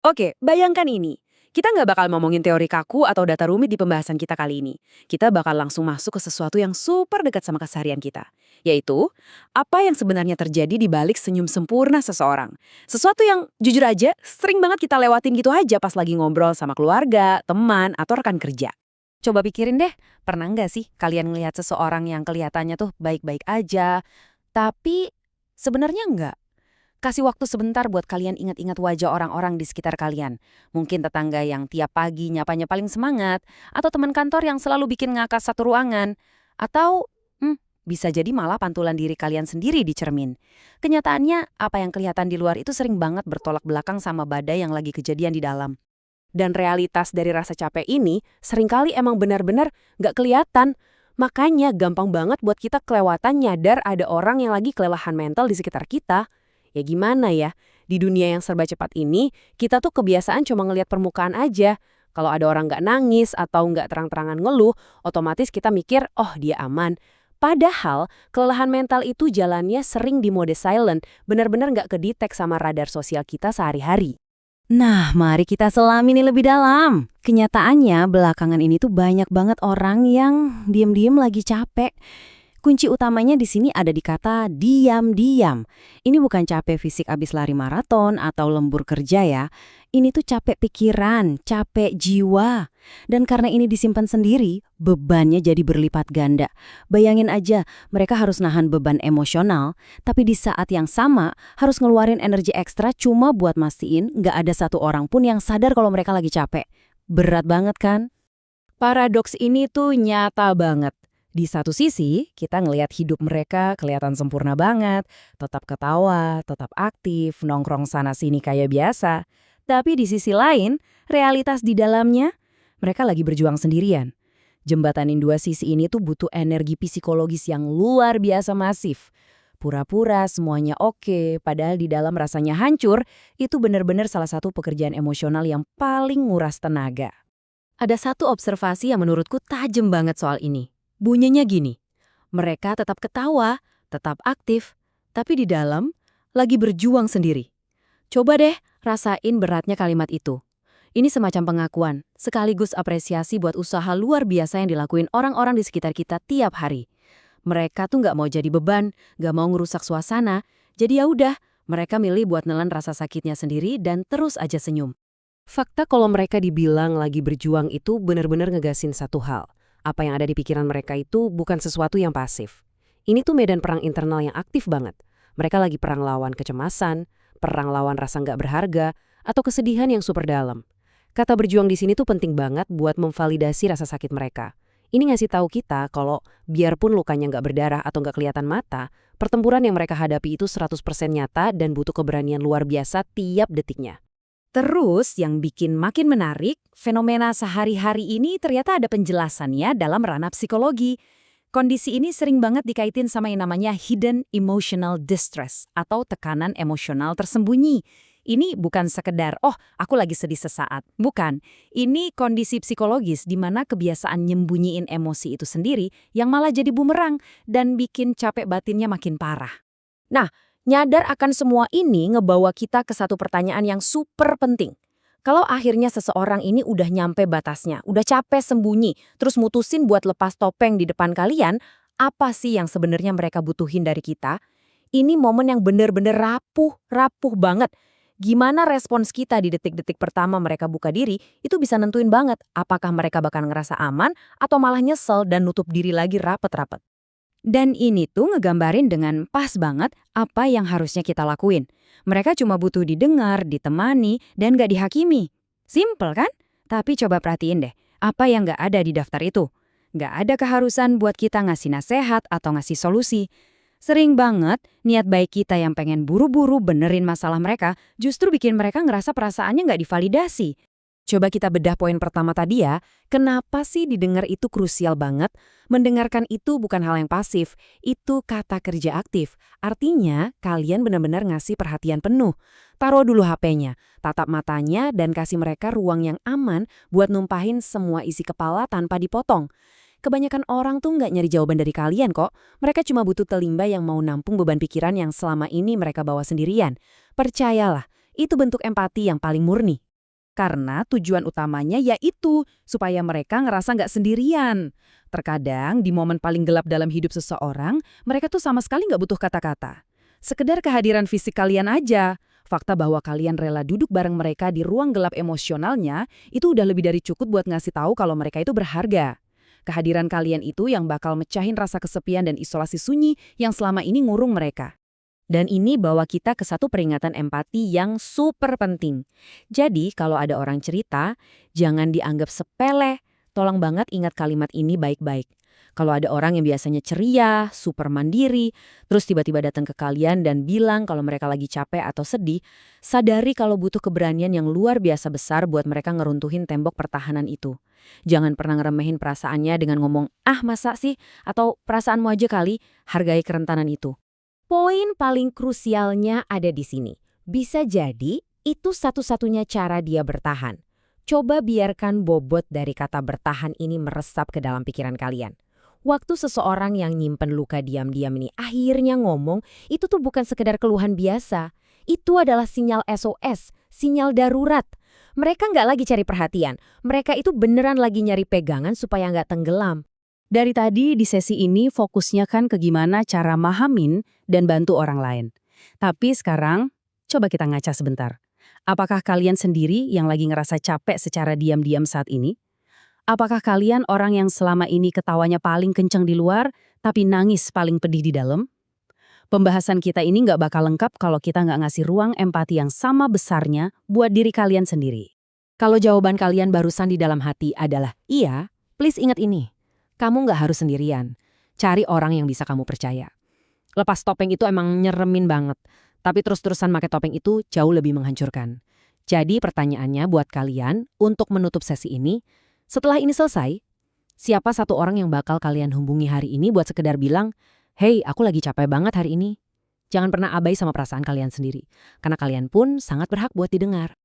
Oke, bayangkan ini. Kita nggak bakal ngomongin teori kaku atau data rumit di pembahasan kita kali ini. Kita bakal langsung masuk ke sesuatu yang super dekat sama keseharian kita. Yaitu, apa yang sebenarnya terjadi di balik senyum sempurna seseorang. Sesuatu yang, jujur aja, sering banget kita lewatin gitu aja pas lagi ngobrol sama keluarga, teman, atau rekan kerja. Coba pikirin deh, pernah nggak sih kalian ngelihat seseorang yang kelihatannya tuh baik-baik aja, tapi sebenarnya nggak? Kasih waktu sebentar buat kalian ingat-ingat wajah orang-orang di sekitar kalian. Mungkin tetangga yang tiap pagi nyapanya paling semangat, atau teman kantor yang selalu bikin ngakak satu ruangan, atau bisa jadi malah pantulan diri kalian sendiri di cermin. Kenyataannya, apa yang kelihatan di luar itu sering banget bertolak belakang sama badai yang lagi kejadian di dalam. Dan realitas dari rasa capek ini seringkali emang benar-benar nggak kelihatan. Makanya gampang banget buat kita kelewatan nyadar ada orang yang lagi kelelahan mental di sekitar kita. Ya gimana ya, di dunia yang serba cepat ini, kita tuh kebiasaan cuma ngelihat permukaan aja. Kalau ada orang nggak nangis atau nggak terang-terangan ngeluh, otomatis kita mikir, oh dia aman. Padahal, kelelahan mental itu jalannya sering di mode silent, benar-benar nggak kedetek sama radar sosial kita sehari-hari. Nah, mari kita selami ini lebih dalam. Kenyataannya, belakangan ini tuh banyak banget orang yang diam-diam lagi capek. Kunci utamanya di sini ada di kata diam-diam. Ini bukan capek fisik abis lari maraton atau lembur kerja ya. Ini tuh capek pikiran, capek jiwa. Dan karena ini disimpan sendiri, bebannya jadi berlipat ganda. Bayangin aja, mereka harus nahan beban emosional, tapi di saat yang sama harus ngeluarin energi ekstra cuma buat mastiin nggak ada satu orang pun yang sadar kalau mereka lagi capek. Berat banget kan? Paradoks ini tuh nyata banget. Di satu sisi, kita ngelihat hidup mereka kelihatan sempurna banget, tetap ketawa, tetap aktif, nongkrong sana-sini kayak biasa. Tapi di sisi lain, realitas di dalamnya, mereka lagi berjuang sendirian. Jembatanin dua sisi ini tuh butuh energi psikologis yang luar biasa masif. Pura-pura semuanya oke, padahal di dalam rasanya hancur, itu benar-benar salah satu pekerjaan emosional yang paling nguras tenaga. Ada satu observasi yang menurutku tajam banget soal ini. Bunyinya gini, mereka tetap ketawa, tetap aktif, tapi di dalam lagi berjuang sendiri. Coba deh rasain beratnya kalimat itu. Ini semacam pengakuan, sekaligus apresiasi buat usaha luar biasa yang dilakuin orang-orang di sekitar kita tiap hari. Mereka tuh nggak mau jadi beban, nggak mau ngerusak suasana, jadi ya udah, mereka milih buat nelan rasa sakitnya sendiri dan terus aja senyum. Fakta kalau mereka dibilang lagi berjuang itu benar-benar ngegasin satu hal. Apa yang ada di pikiran mereka itu bukan sesuatu yang pasif. Ini tuh medan perang internal yang aktif banget. Mereka lagi perang lawan kecemasan, perang lawan rasa nggak berharga, atau kesedihan yang super dalam. Kata berjuang di sini tuh penting banget buat memvalidasi rasa sakit mereka. Ini ngasih tahu kita kalau biarpun lukanya nggak berdarah atau nggak kelihatan mata, pertempuran yang mereka hadapi itu 100% nyata dan butuh keberanian luar biasa tiap detiknya. Terus yang bikin makin menarik, fenomena sehari-hari ini ternyata ada penjelasannya dalam ranah psikologi. Kondisi ini sering banget dikaitin sama yang namanya hidden emotional distress atau tekanan emosional tersembunyi. Ini bukan sekedar, oh aku lagi sedih sesaat. Bukan, ini kondisi psikologis di mana kebiasaan nyembunyiin emosi itu sendiri yang malah jadi bumerang dan bikin capek batinnya makin parah. Nah, nyadar akan semua ini ngebawa kita ke satu pertanyaan yang super penting. Kalau akhirnya seseorang ini udah nyampe batasnya, udah capek sembunyi, terus mutusin buat lepas topeng di depan kalian, apa sih yang sebenarnya mereka butuhin dari kita? Ini momen yang bener-bener rapuh banget. Gimana respons kita di detik-detik pertama mereka buka diri, itu bisa nentuin banget apakah mereka bakal ngerasa aman atau malah nyesel dan nutup diri lagi rapet-rapet. Dan ini tuh ngegambarin dengan pas banget apa yang harusnya kita lakuin. Mereka cuma butuh didengar, ditemani, dan gak dihakimi. Simple kan? Tapi coba perhatiin deh, apa yang gak ada di daftar itu. Gak ada keharusan buat kita ngasih nasehat atau ngasih solusi. Sering banget, niat baik kita yang pengen buru-buru benerin masalah mereka justru bikin mereka ngerasa perasaannya gak divalidasi. Coba kita bedah poin pertama tadi ya, kenapa sih didengar itu krusial banget? Mendengarkan itu bukan hal yang pasif, itu kata kerja aktif. Artinya, kalian benar-benar ngasih perhatian penuh. Taruh dulu HP-nya, tatap matanya, dan kasih mereka ruang yang aman buat numpahin semua isi kepala tanpa dipotong. Kebanyakan orang tuh nggak nyari jawaban dari kalian kok. Mereka cuma butuh telimba yang mau nampung beban pikiran yang selama ini mereka bawa sendirian. Percayalah, itu bentuk empati yang paling murni. Karena tujuan utamanya yaitu supaya mereka ngerasa nggak sendirian. Terkadang di momen paling gelap dalam hidup seseorang, mereka tuh sama sekali nggak butuh kata-kata. Sekedar kehadiran fisik kalian aja. Fakta bahwa kalian rela duduk bareng mereka di ruang gelap emosionalnya, itu udah lebih dari cukup buat ngasih tahu kalau mereka itu berharga. Kehadiran kalian itu yang bakal mecahin rasa kesepian dan isolasi sunyi yang selama ini ngurung mereka. Dan ini bawa kita ke satu peringatan empati yang super penting. Jadi kalau ada orang cerita, jangan dianggap sepele. Tolong banget ingat kalimat ini baik-baik. Kalau ada orang yang biasanya ceria, super mandiri, terus tiba-tiba datang ke kalian dan bilang kalau mereka lagi capek atau sedih, sadari kalau butuh keberanian yang luar biasa besar buat mereka ngeruntuhin tembok pertahanan itu. Jangan pernah ngeremehin perasaannya dengan ngomong, "Ah, masa sih?" Atau "Perasaanmu aja kali." Hargai kerentanan itu. Poin paling krusialnya ada di sini. Bisa jadi itu satu-satunya cara dia bertahan. Coba biarkan bobot dari kata bertahan ini meresap ke dalam pikiran kalian. Waktu seseorang yang nyimpen luka diam-diam ini akhirnya ngomong, itu tuh bukan sekedar keluhan biasa. Itu adalah sinyal SOS, sinyal darurat. Mereka nggak lagi cari perhatian. Mereka itu beneran lagi nyari pegangan supaya nggak tenggelam. Dari tadi di sesi ini fokusnya kan ke gimana cara mahamin dan bantu orang lain. Tapi sekarang, coba kita ngaca sebentar. Apakah kalian sendiri yang lagi ngerasa capek secara diam-diam saat ini? Apakah kalian orang yang selama ini ketawanya paling kencang di luar, tapi nangis paling pedih di dalam? Pembahasan kita ini nggak bakal lengkap kalau kita nggak ngasih ruang empati yang sama besarnya buat diri kalian sendiri. Kalau jawaban kalian barusan di dalam hati adalah iya, please ingat ini. Kamu nggak harus sendirian. Cari orang yang bisa kamu percaya. Lepas topeng itu emang nyeremin banget. Tapi terus-terusan pakai topeng itu jauh lebih menghancurkan. Jadi pertanyaannya buat kalian untuk menutup sesi ini, setelah ini selesai, siapa satu orang yang bakal kalian hubungi hari ini buat sekedar bilang, "Hey, aku lagi capek banget hari ini." Jangan pernah abai sama perasaan kalian sendiri. Karena kalian pun sangat berhak buat didengar.